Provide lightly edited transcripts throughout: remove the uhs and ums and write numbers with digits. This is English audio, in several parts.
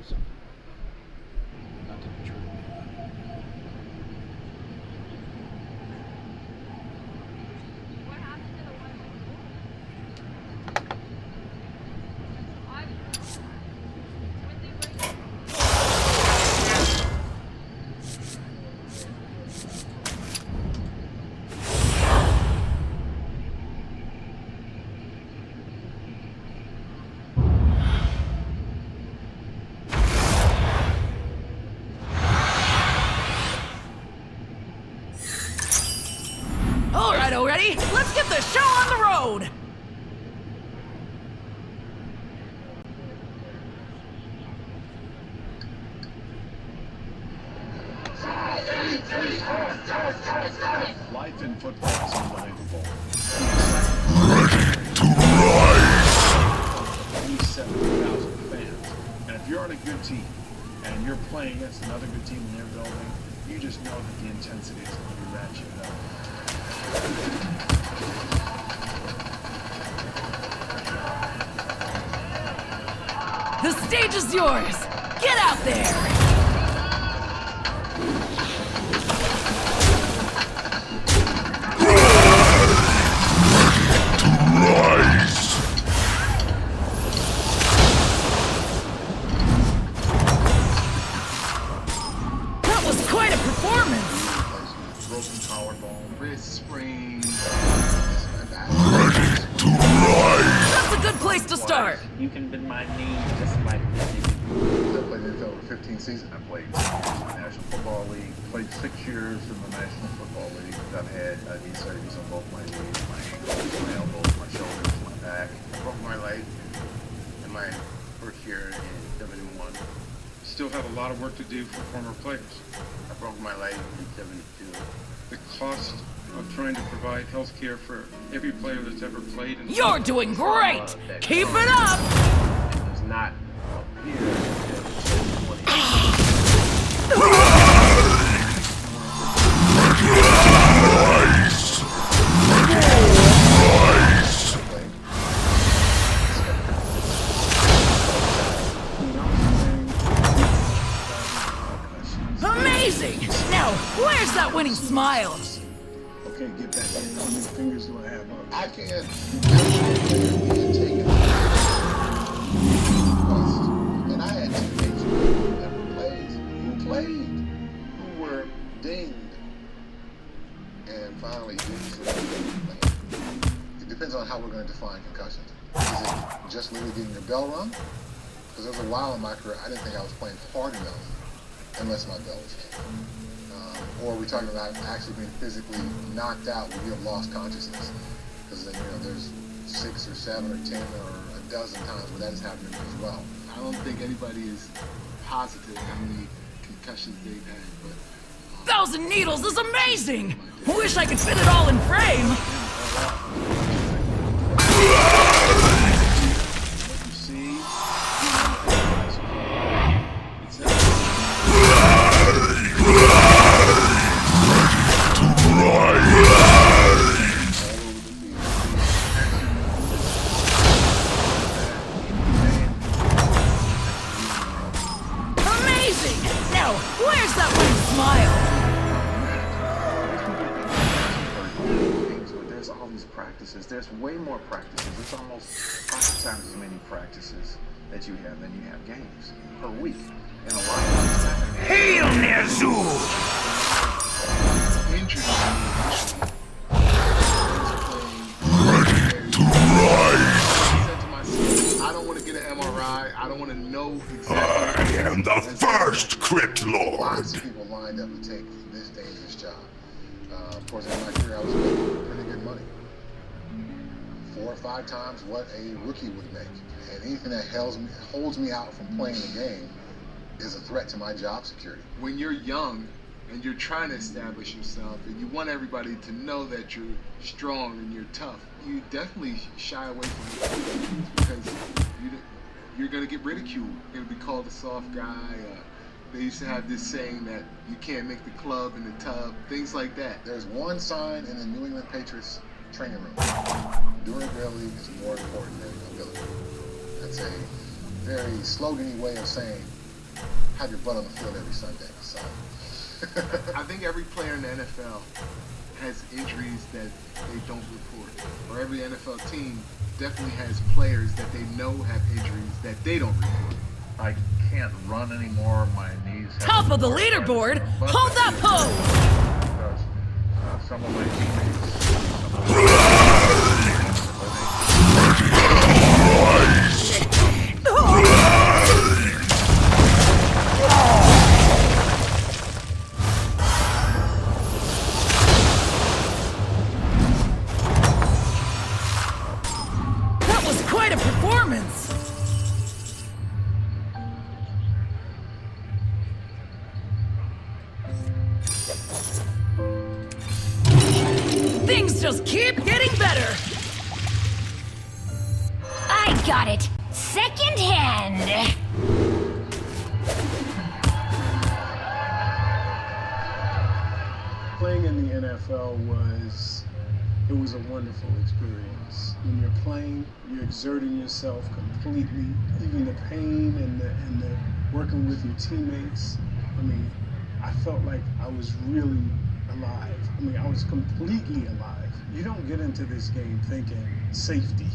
do something. Not to be true. What happened to the one when they break it? All right, already. Let's get the show on the road. Life in football is unbelievable. Only 70,000 fans. And if you're on a good team and you're playing against another good team in their building, you just know that the intensity is going to be ratcheted up. The stage is yours. Get out there. That was quite a performance. Broken collarbone, wrist sprain. That's a good place to start. You can bend my knee just like this. I played NFL over 15 seasons. I played in the National Football League. Played 6 years in the National Football League. I've had knee surgeries on both my knees, my ankles, my elbows, my shoulders, my back. I broke my leg in my first year in Division 1. Still have a lot of work to do for former players. I broke my leg in 72. The cost of trying to provide health care for every player that's ever played. And You're doing great. Keep it up. It's not up here. Amazing. Now, where's that winning smile? Okay, get back in. How many fingers do I have? I can't being taken. And I had teammates who never played, who were dinged, and finally didn't. It depends on how we're going to define concussions. Is it just literally getting your bell rung? Because there was a while in my career I didn't think I was playing hard enough unless my bell was hit. Or are we talking about actually being physically knocked out when you have lost consciousness? Because then, there's 6 or 7 or 10 or a dozen times where that is happening as well. I don't think anybody is positive how many concussions they've had, but 1,000 needles is amazing. Wish I could fit it all in frame. what you see, Amazing. Now, where's that winning smile? But there's all these practices. There's way more practices. It's almost 5 times as many practices that you have than you have games per week. And a lot of times, Hail Nerzu! injured I don't want to get an MRI. I don't want to know exactly. I am the first Crypt Lord. Lots of people lined up to take this dangerous job. Of course, in my career, I was making pretty good money. 4 or 5 times what a rookie would make. And anything that holds me out from playing the game is a threat to my job security. When you're young and you're trying to establish yourself and you want everybody to know that you're strong and you're tough, you definitely shy away from it because you're going to get ridiculed. You're going to be called a soft guy. They used to have this saying that you can't make the club in the tub, things like that. There's one sign in the New England Patriots training room. Durability is more important than ability. That's a very slogany way of saying have your butt on the field every Sunday. So I think every player in the NFL has injuries that they don't report, or every NFL team definitely has players that they know have injuries that they don't report. I can't run anymore. My knees. Top of the leaderboard. Hold that pose. Because some of my teammates. That was quite a performance. Things just keep getting better. I got it. Second hand. Playing in the NFL was a wonderful experience. When you're playing, you're exerting yourself completely. Even the pain and the working with your teammates. I mean, I felt like I was really alive. I mean, I was completely alive. You don't get into this game thinking safety.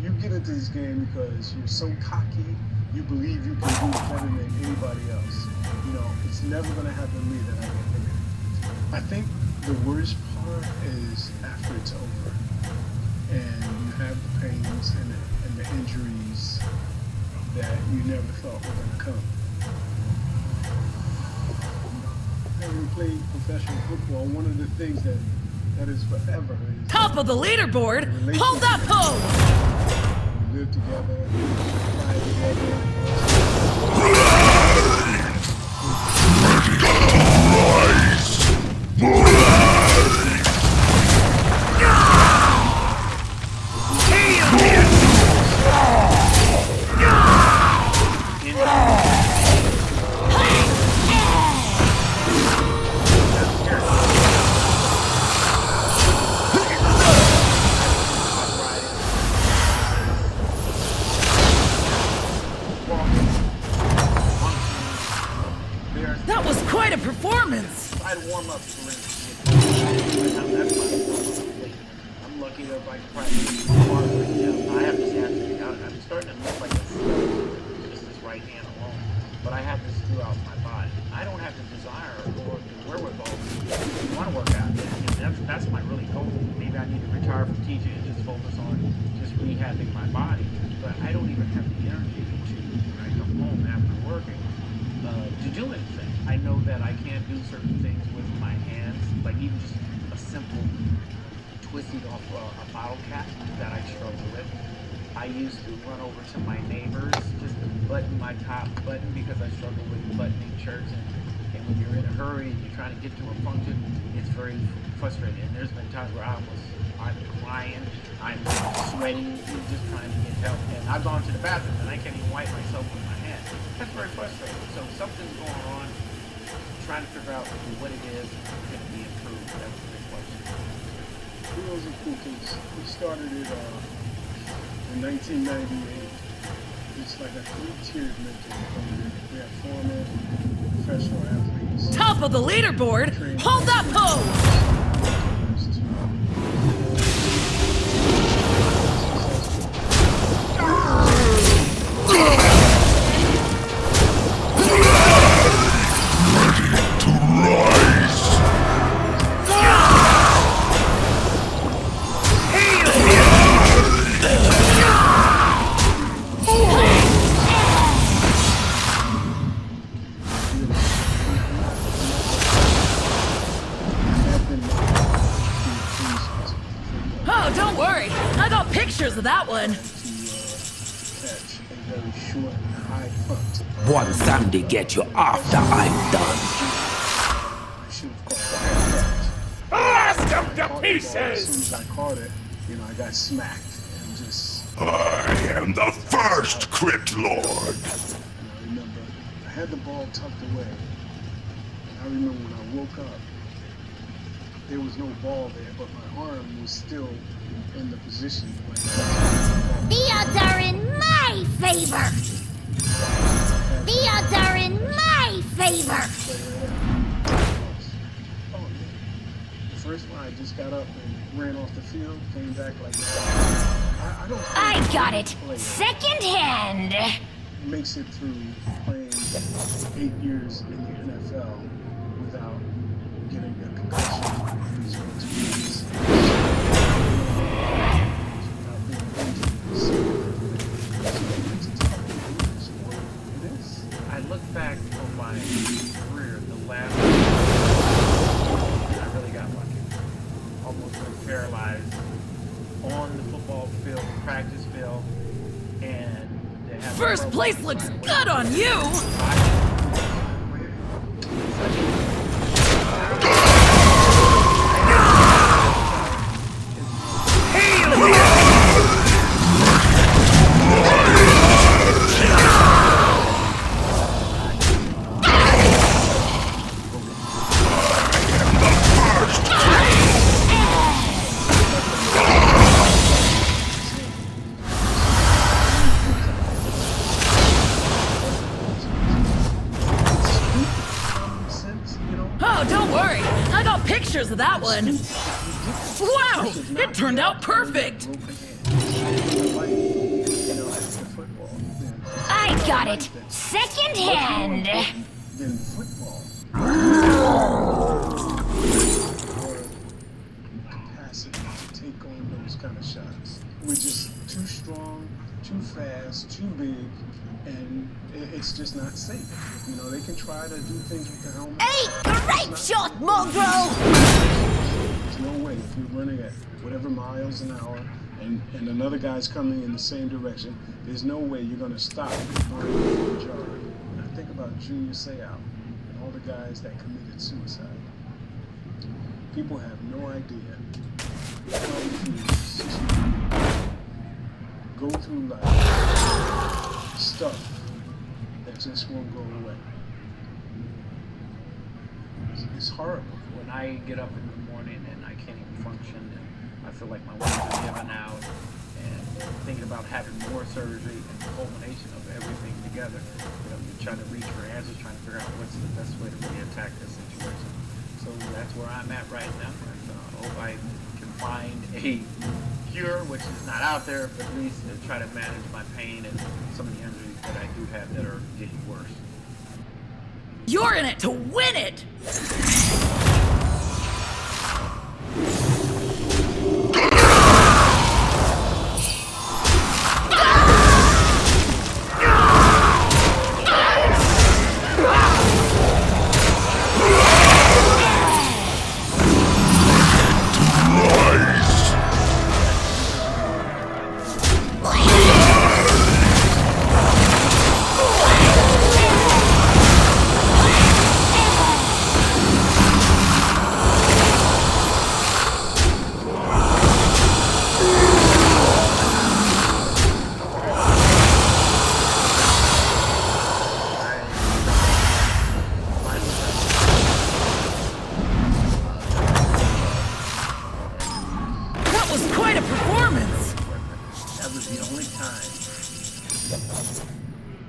You get into this game because you're so cocky, you believe you can do it better than anybody else. You know, it's never going to happen to me that I get limited. I think the worst part is after it's over and you have the pains and the injuries that you never thought were going to come. Having played professional football, one of the things that is forever is Top of the leaderboard. Hold that pose. we live together, fly together. That was quite a performance. I'd warm up for instance. I'm lucky that I can practice hard right now. I have this hand. I'm starting to look like a skeleton, just this right hand alone. But I have this throughout my body. I don't have the desire or the wherewithal to want to work out. And that's my really goal. Maybe I need to retire from teaching and just focus on just rehabbing my body. But I don't even have the energy to, when I come home after working, to do anything. I know that I can't do certain things with my hands, like even just a simple twisting off a bottle cap that I struggle with. I used to run over to my neighbors just to button my top button because I struggle with buttoning shirts. And when you're in a hurry and you're trying to get to a function, it's very frustrating. And there's been times where I'm crying, I'm sweating, just trying to get help. And I've gone to the bathroom and I can't even wipe myself with my hand. That's very frustrating. So something's going on. Trying to figure out what it is going to be improved. That's the big question. Heroes and Cookies, we started it in 1998. It's like a 3-tiered mentoring program. We have former professional athletes. Top of the leaderboard. Hold that pose. Oh, don't worry. I got pictures of that one. Catch a very short, high punt. One Sunday get you after I'm done. I should have caught that. Blast them to As soon pieces! as I caught it, I got smacked and just. I am the first Crypt Lord. I remember I had the ball tucked away. And I remember when I woke up, there was no ball there, but my arm was still in the position. The odds are in my favor. The odds are in my flavor. Oh, yeah. The first one, I just got up and ran off the field, came back like that. I don't think I got any it. player Second hand. makes it through playing 8 years in the NFL without getting a concussion, losing experience, without being injured. So it's a tough sport. It is. I look back on my career, the last I really got lucky. Almost went paralyzed on the football field, practice field, and they have First place looks good on you! Oh, don't worry. I got pictures of that one. Wow! It turned out perfect! I got it. Second hand. Than football. Or capacity to take on those kind of shots. We're just too strong, too fast, too big, and it's just not safe. You know, they can try to do things with the helmet. Hey, great shot, mongrel! There's no way if you're running at whatever miles an hour and another guy's coming in the same direction, there's no way you're going to stop running for a jar. And I think about Junior Seau and all the guys that committed suicide. People have no idea how it is to go through life, stuff that just won't go away. It's horrible. When I get up in the morning and I can't even function, and I feel like my wings are giving out, and thinking about having more surgery and the culmination of everything together, you know, you're trying to reach for answers, trying to figure out what's the best way to really attack this situation. So that's where I'm at right now. And I hope I can find a cure, which is not out there, but at least to try to manage my pain and some of the injuries that I do have that are getting worse. You're in it to win it!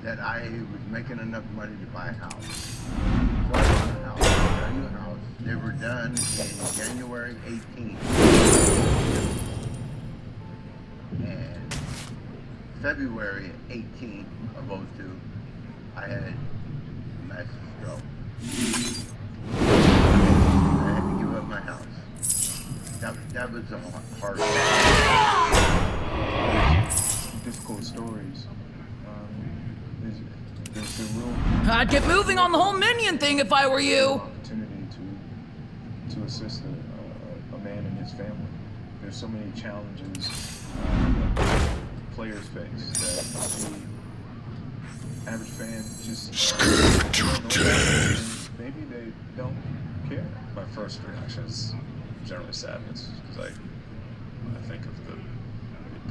that I was making enough money to buy a house. So I bought a house, a brand new house. They were done in January 18th. And February 18th of 02, I had a massive stroke. I had to give up my house. That was a hard difficult stories. There's a real I'd get moving on the whole minion thing if I were you. opportunity to assist a man and his family. There's so many challenges that players face that the average fan just scared to death. Maybe they don't care. My first reaction is generally sadness because I think of the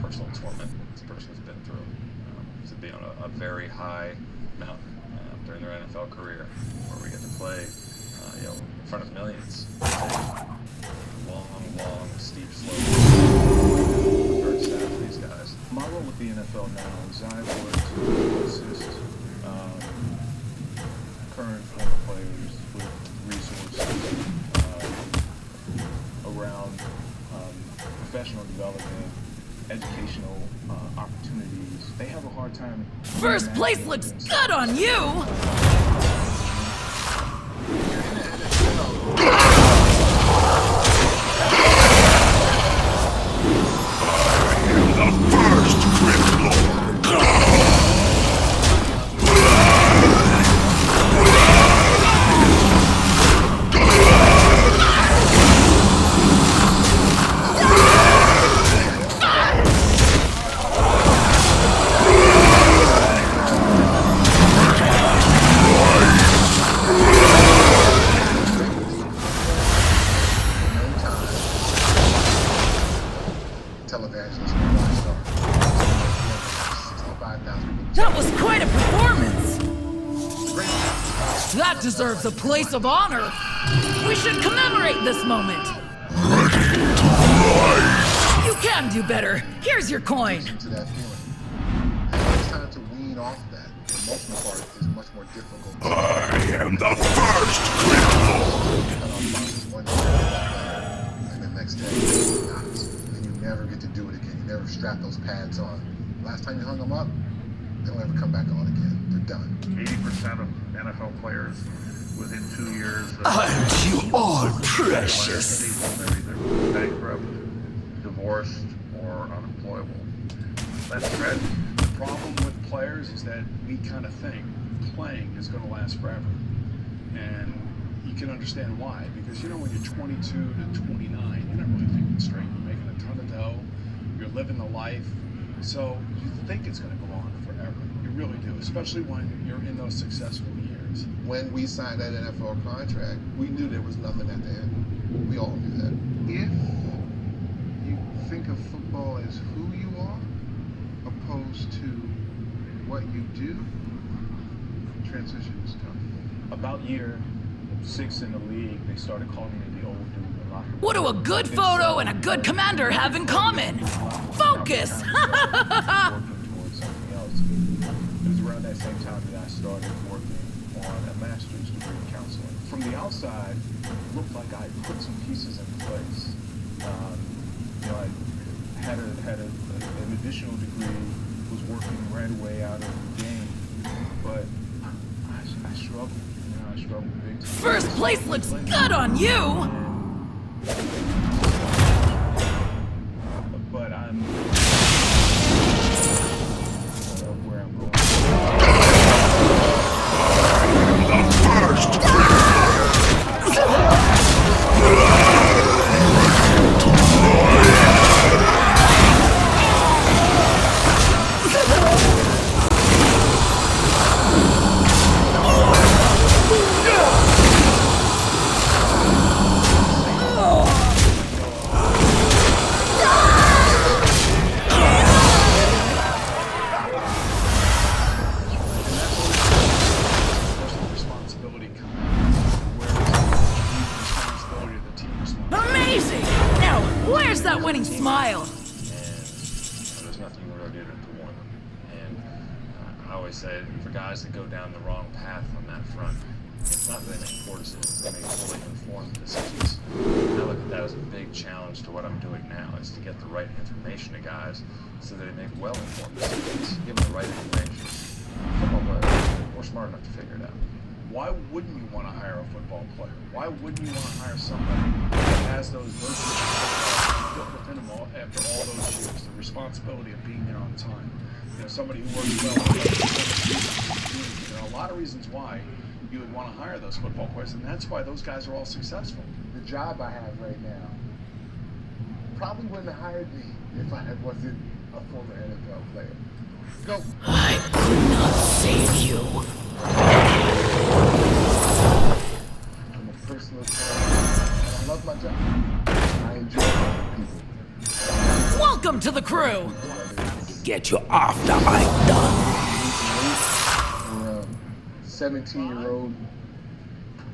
personal torment this person has been through. To be on a very high mountain during their NFL career, where we get to play, in front of millions. Long, steep slope. Very sad for these guys. My role with the NFL now is I work to assist current former educational opportunities. They have a hard time. First place looks good on you! That was quite a performance! That deserves a place of honor! We should commemorate this moment! You can do better! Here's your coin! To that feeling. And it's time to wean off that. The emotional part is much more difficult. I am the first criminal! Cut off boxes one day, and the next day, and you never get to do it again. You never strap those pads on. Last time you hung them up, they don't ever come back on again. They're done. 80% of NFL players within 2 years Aren't you all precious? they're either bankrupt, divorced, or unemployable. That's tragic. The problem with players is that we kind of think playing is going to last forever. And you can understand why. Because, you know, when you're 22 to 29, you're not really thinking straight. You're making a ton of dough. You're living the life. So you think it's going to go on forever. You really do, especially when you're in those successful years. When we signed that NFL contract, we knew there was nothing at the end. We all knew that. If you think of football as who you are, opposed to what you do, transition is tough. About year 6 in the league, they started calling me the old dude in the locker room. What do a good photo and a good commander have in common? Focus! Working towards something else. It was around that same time that I started working on a master's degree in counseling. From the outside, it looked like I put some pieces in place. You know, I had an additional degree, was working right away out of the game, but I struggled. You know, I struggled big time. First place looks good on you! But I'm where I'm going. The first Amazing! Now, where's that winning smile? And there's nothing you can really do to warn them. And I always say, for guys that go down the wrong path on that front, it's not that they make poor decisions, they make fully informed decisions. And I look at that as a big challenge to what I'm doing now, is to get the right information to guys so that they make well-informed decisions. Give them the right information. Football players, we're smart enough to figure it out. Why wouldn't you want to hire a football player? Why wouldn't you want to hire somebody that has those virtues built within them after all those years? The responsibility of being there on time. You know, somebody who works well with there are a lot of reasons why you would want to hire those football players, and that's why those guys are all successful. The job I have right now probably wouldn't have hired me if I wasn't a former NFL player. Go. I could not save you. I'm a personal trainer. I love my job. I enjoy helping people. Welcome to the crew! Get you after I'm done. For a 17-year-old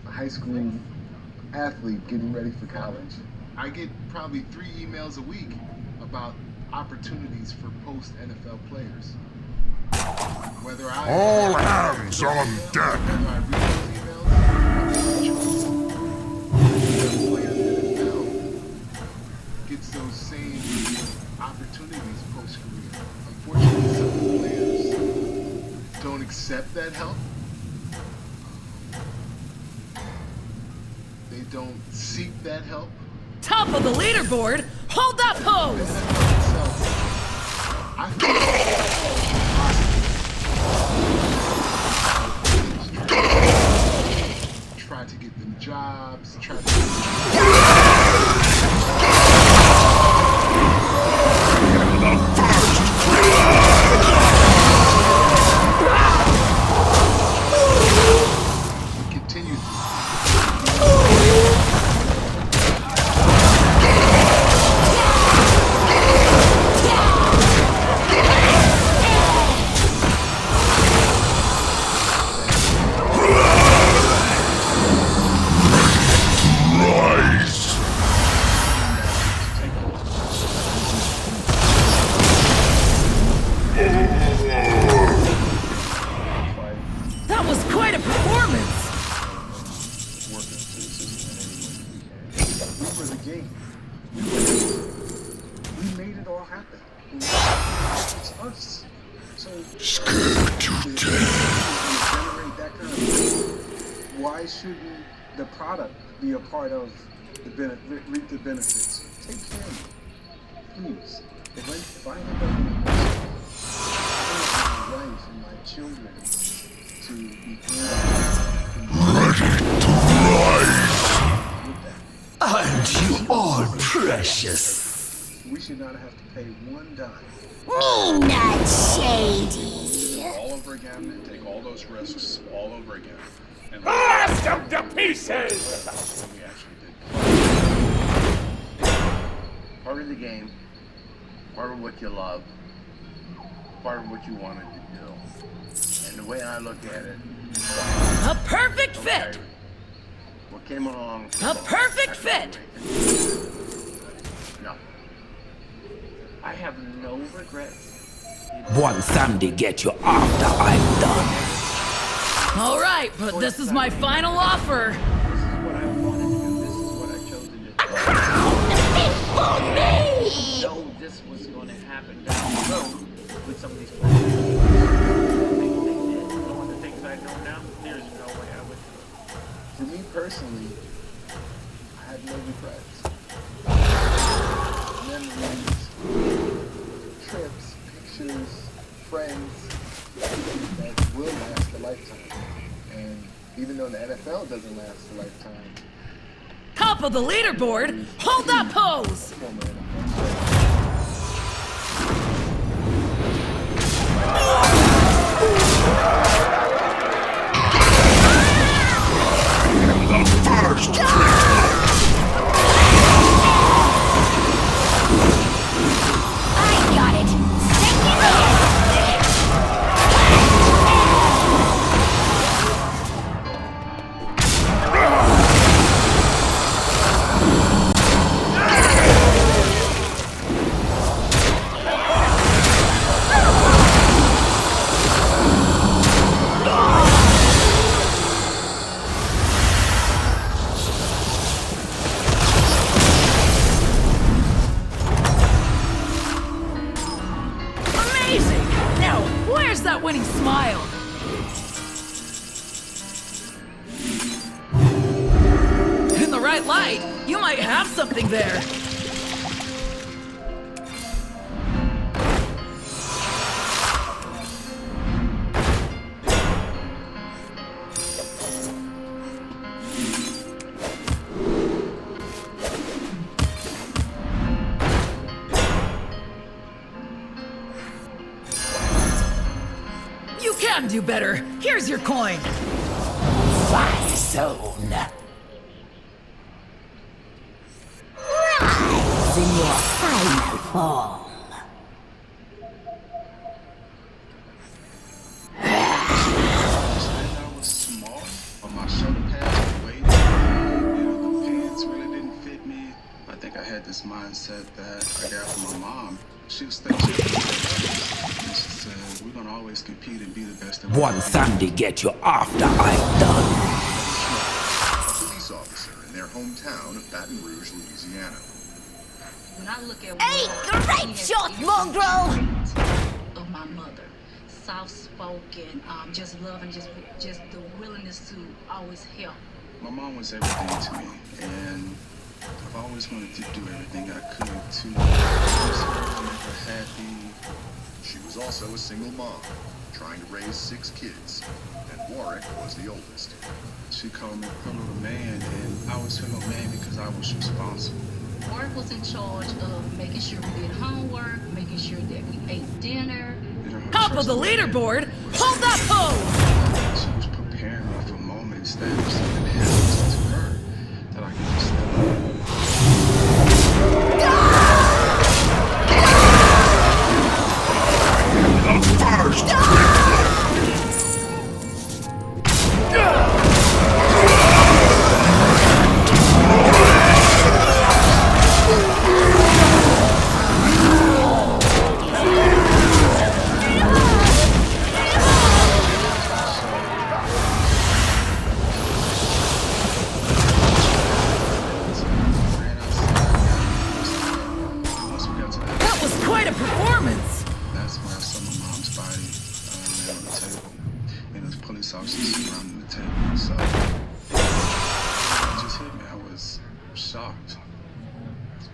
high school athlete getting ready for college. I get probably 3 emails a week about opportunities for post-NFL players. Whether I All hands on deck. Whether I read those emails, every player in the NFL gets those same opportunities post-career. Unfortunately, some players don't accept that help. They don't seek that help. Top of the leaderboard! Hold that pose! I try to get them jobs, try to continue. That was quite a performance! We were the game. We made it all happen. It's us. So Scared to death. generate that kind of why shouldn't the product be a part of the reap the benefits? Take care of it. Please. If I end up in a my wife and my children to be Ready to rise. Aren't you all precious? we should not have to pay one dime. Me not shady. All over again and take all those risks all over again. And Blast them to pieces! we actually did. Part of the game, part of what you love, part of what you wanted to do. And the way I look at it, A perfect fit! what came along. A perfect fit! No. I have no regrets. One Sunday get you after I'm done. Alright, but this is my final offer. This is what I wanted to do. This is what I chose to do. No, this was going to happen down the road with some of these players. Knowing the things I know now, there's no way I would do it. For me personally, I have no regrets. Memories, trips, pictures, friends that will last a lifetime. And even though the NFL doesn't last a lifetime, Top of the leaderboard! Hold that pose! former NFL The first I got it. Second hand. Amazing! Now, where's that winning smile? In the right light, you might have something there. You can do better. Here's your coin. Fine zone. Rise in your final form. I was small, but my shoulder pads were way too big. The pants really didn't fit me. I think I had this mindset that I got from my mom. She was thinking, and she said, we're gonna always compete and be the best in One Sunday get you after I'm done. Police officer in their hometown of Baton Rouge, Louisiana. When I look at Hey, Ward, great he has shot, every mongrel! trait of my mother. Soft-spoken, just loving, just the willingness to always help. My mom was everything to me, and I've always wanted to do everything I could to please her, make her happy. She was also a single mom, trying to raise 6 kids, and Warwick was the oldest. She called me her little man, and I was her little man because I was responsible. Ward was in charge of making sure we did homework, making sure that we ate dinner. Top of the leaderboard! Hold that pose! She was preparing me for moments that if something happens to her, that I can just step That was quite a performance! That's when I saw my mom's body laying on the table, and there's police officers surrounding the table. So it just hit me. I was shocked,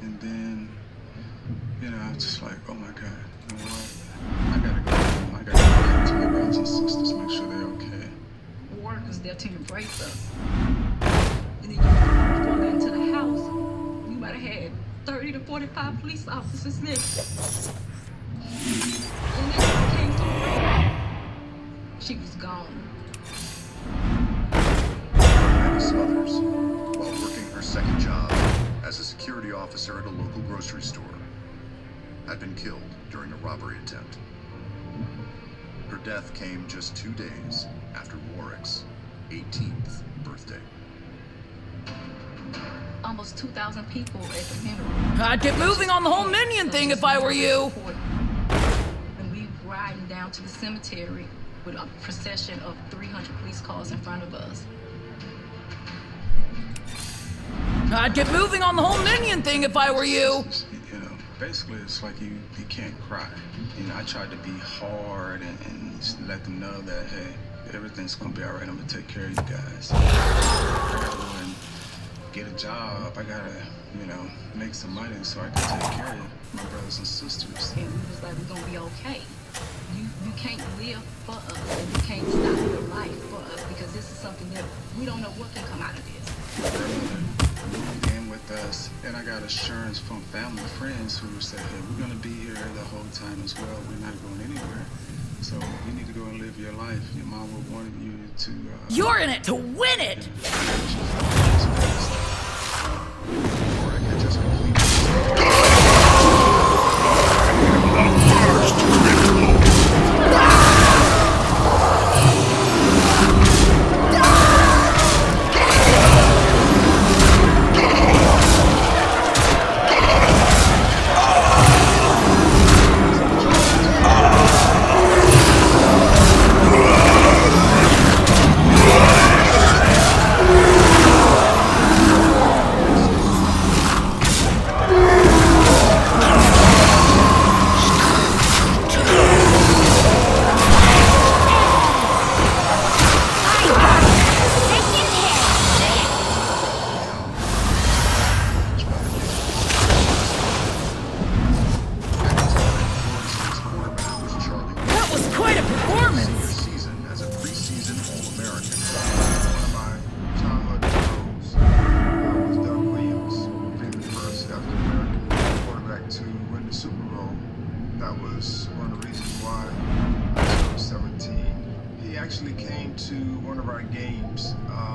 and then I was just like, oh my God, you know what? I gotta go home. I gotta go back to my brothers and sisters, make sure they're okay. Ward was there to embrace us. And then you pulled into the house, we might have had 30 to 45 police officers there. And then she came to her. She was gone. Many Smothers, while working her second job as a security officer at a local grocery store, had been killed during a robbery attempt. Her death came just 2 days after Warwick's 18th birthday. Almost 2,000 people at the funeral. I'd get moving on the whole minion thing if I were you. And we riding down to the cemetery with a procession of 300 police cars in front of us. I'd get moving on the whole minion thing if I were you. Basically, it's like you can't cry. I tried to be hard and just let them know that, hey, everything's gonna be all right. I'm gonna take care of you guys. I gotta go and get a job. I gotta, make some money so I can take care of my brothers and sisters. And we was like, we're gonna be okay. You can't live for us, and you can't stop your life for us, because this is something that we don't know what can come out of this. My grandmother moved in with us, and I got assurance from family and friends who said, hey, we're gonna be here the whole time as well. We're not going anywhere. So you need to go and live your life. Your mom would want you to... You're in it to win it!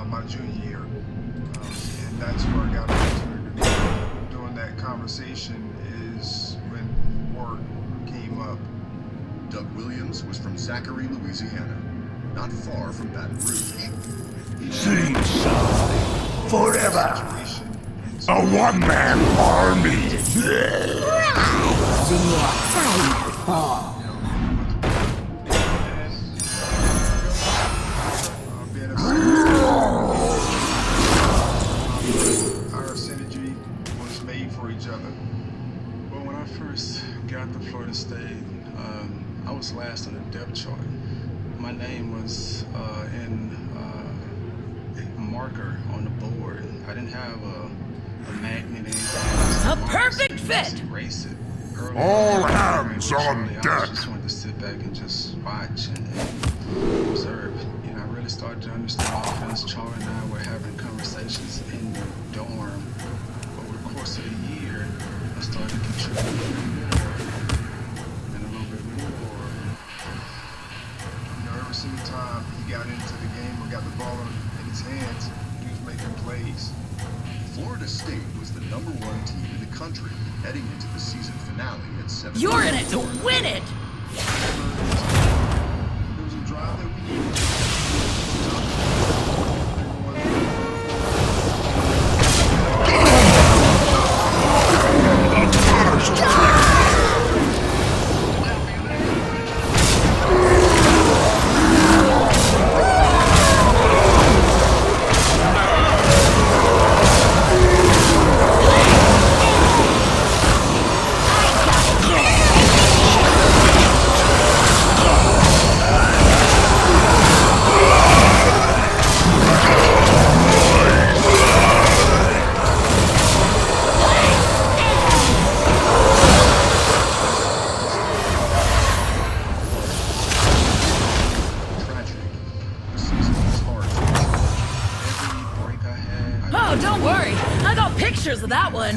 My junior year, and that's where I got an opportunity to be doing that conversation is when word came up. Doug Williams was from Zachary, Louisiana, not far from Baton Rouge. Sing forever. A one-man army. Our synergy was made for each other. marker on the board. I didn't have a magnet or anything. A perfect fit! Erase it. All hands on I deck. just wanted to sit back and just watch and observe. You know, I really started to understand offense. Charlie and I were having conversations in the dorm. Over the course of the year, I started to contribute a little bit more and a little bit more. You know, every single time he got into the game or got the ball in his hands, he was making plays. Florida State was the #1 team in the country heading into the season finale at 7. You're in it to win it! There was a drive that we needed. Of that one.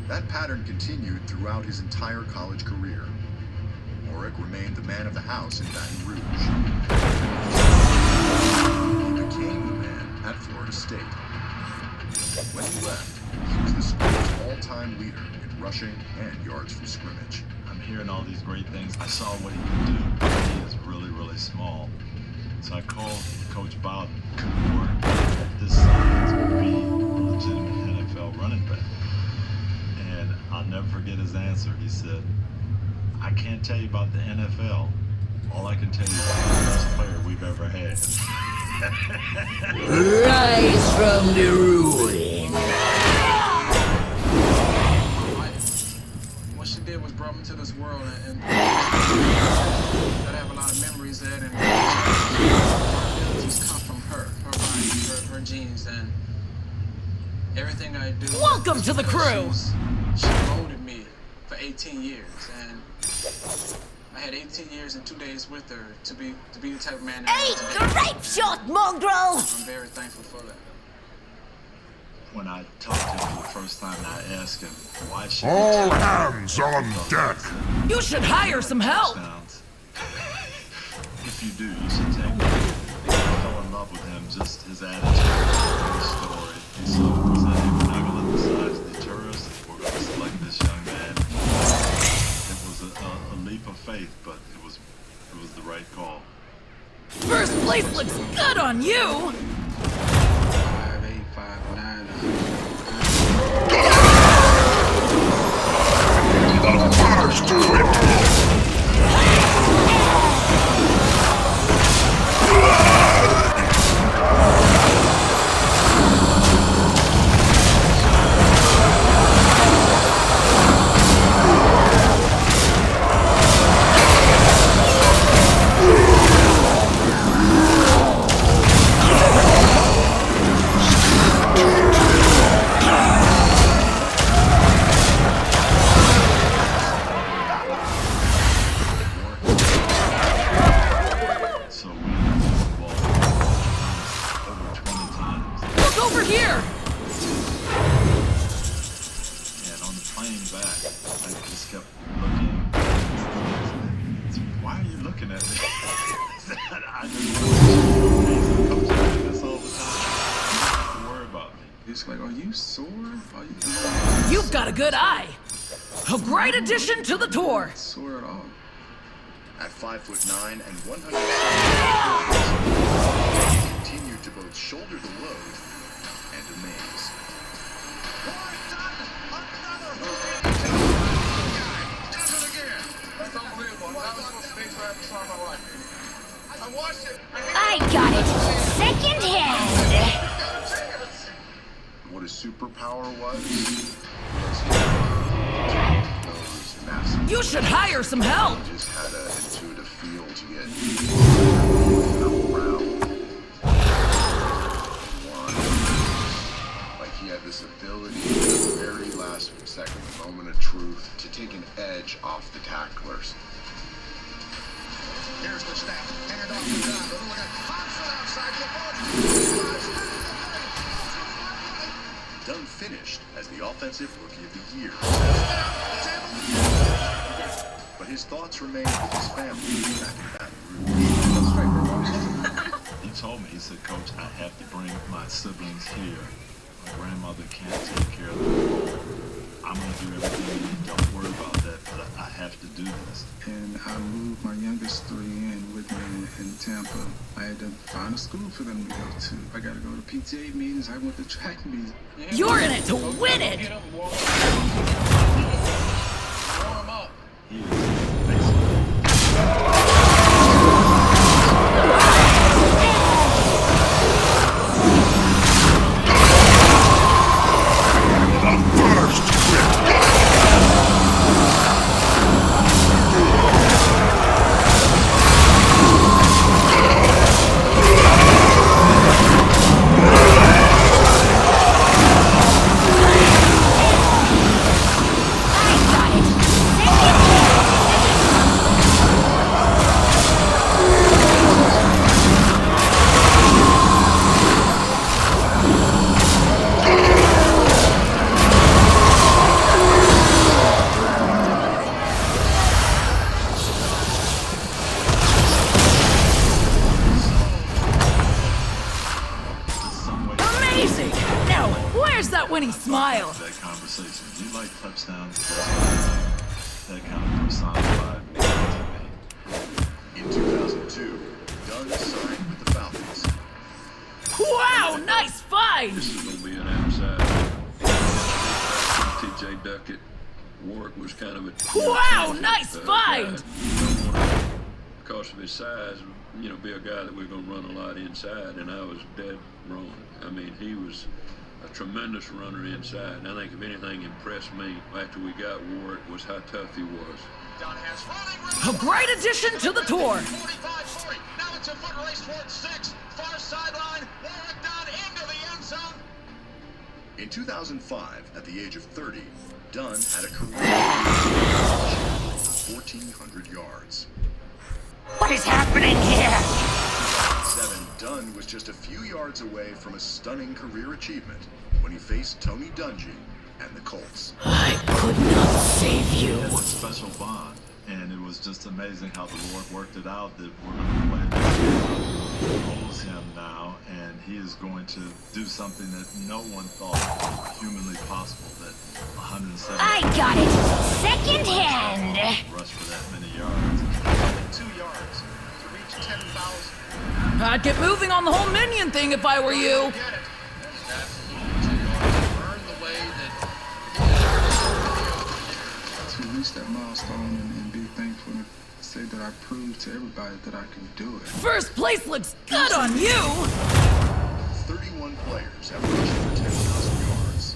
That pattern continued throughout his entire college career. Oric remained the man of the house in Baton Rouge. He became the man at Florida State. When he left, he was the school's all-time leader in rushing and yards from scrimmage. I'm hearing all these great things. I saw what he could do. He is really, really small. So I called Coach Bowden. At this size would be a legitimate NFL running back. And I'll never forget his answer. He said, I can't tell you about the NFL. All I can tell you is the best player we've ever had. Rise from the ruin. What she did was brought me to this world, and I have a lot of memories that, and my abilities come from her body, her genes, and everything I do. Welcome to the crew. She molded me for 18 years, and I had 18 years and 2 days with her to be the type of man that I am today. Great shot, mongrel! I'm very thankful for that. When I talked to him the first time, I asked him, why should All hands on deck. You should hire some help. If you do, you should take him. I fell in love with him, just his attitude, his story. He said, we're not going to let the size deter us. We're going to select this young man. It was a leap of faith, but it was the right call. First place looks good on you. 5'8", 5'9". The first triple. You've got a good eye. A great addition to the tour. Sore at all. At 5'9" and 170 pounds, he continued to both shoulder the load and amaze. I got it. Second hand. What his superpower was those massive. You should hire some help. He just had an intuitive feel to get around. Offensive Rookie of the Year. But his thoughts remain with his family back in Baton Rouge. He told me, he said, Coach, I have to bring my siblings here. My grandmother can't take care of them. I'm going to do everything. Don't worry about that, but I have to do this. And I moved my youngest three in with me in Tampa. I had to find a school for them to go to. I got to go to PTA meetings. I went to track meetings. You're in it to win it! Warm up. He is basically Amazing! Now, where's that when he smiles? that conversation. You like touchdowns? That kind of personified me. In 2002, Dunn signed with the Falcons. Wow, nice find! This is going to be an outside. TJ Duckett. Warwick was kind of a... Wow, nice find! Because of his size, you know, be a guy that we're going to run a lot inside, and I was dead wrong. I mean, he was a tremendous runner inside, and I think if anything impressed me after we got Warwick was how tough he was. A great addition to the tour! 45-40. Now it's a foot race towards 6. Far sideline. Warwick down into the end zone. In 2005, at the age of 30, Dunn had a career of 1,400 yards. What is happening here? 7, Dunn was just a few yards away from a stunning career achievement when he faced Tony Dungy and the Colts. I could not save you. It's a special bond, and it was just amazing how the Lord worked it out that we're going to play this owes him now, and he is going to do something that no one thought was humanly possible, that 170... I got it! Second hand! Rush for that many yards. 2 yards to reach 10,000. I'd get moving on the whole minion thing if I were you. Get it. Earn the way that To reach that milestone and be thankful and say that I proved to everybody that I can do it. First place looks good on you! 31 players have rushed for 10,000 yards.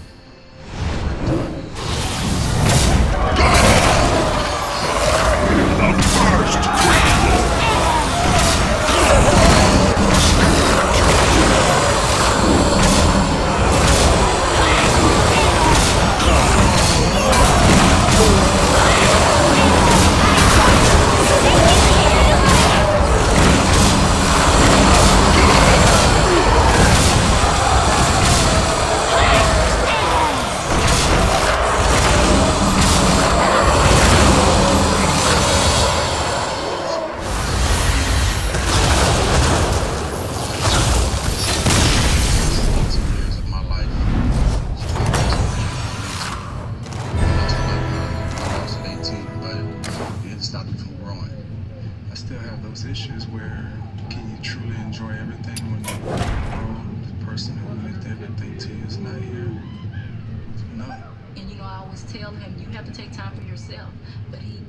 issues where can you truly enjoy everything when the person who meant everything to you is not here? No. And you know, I always tell him, you have to take time for yourself. But he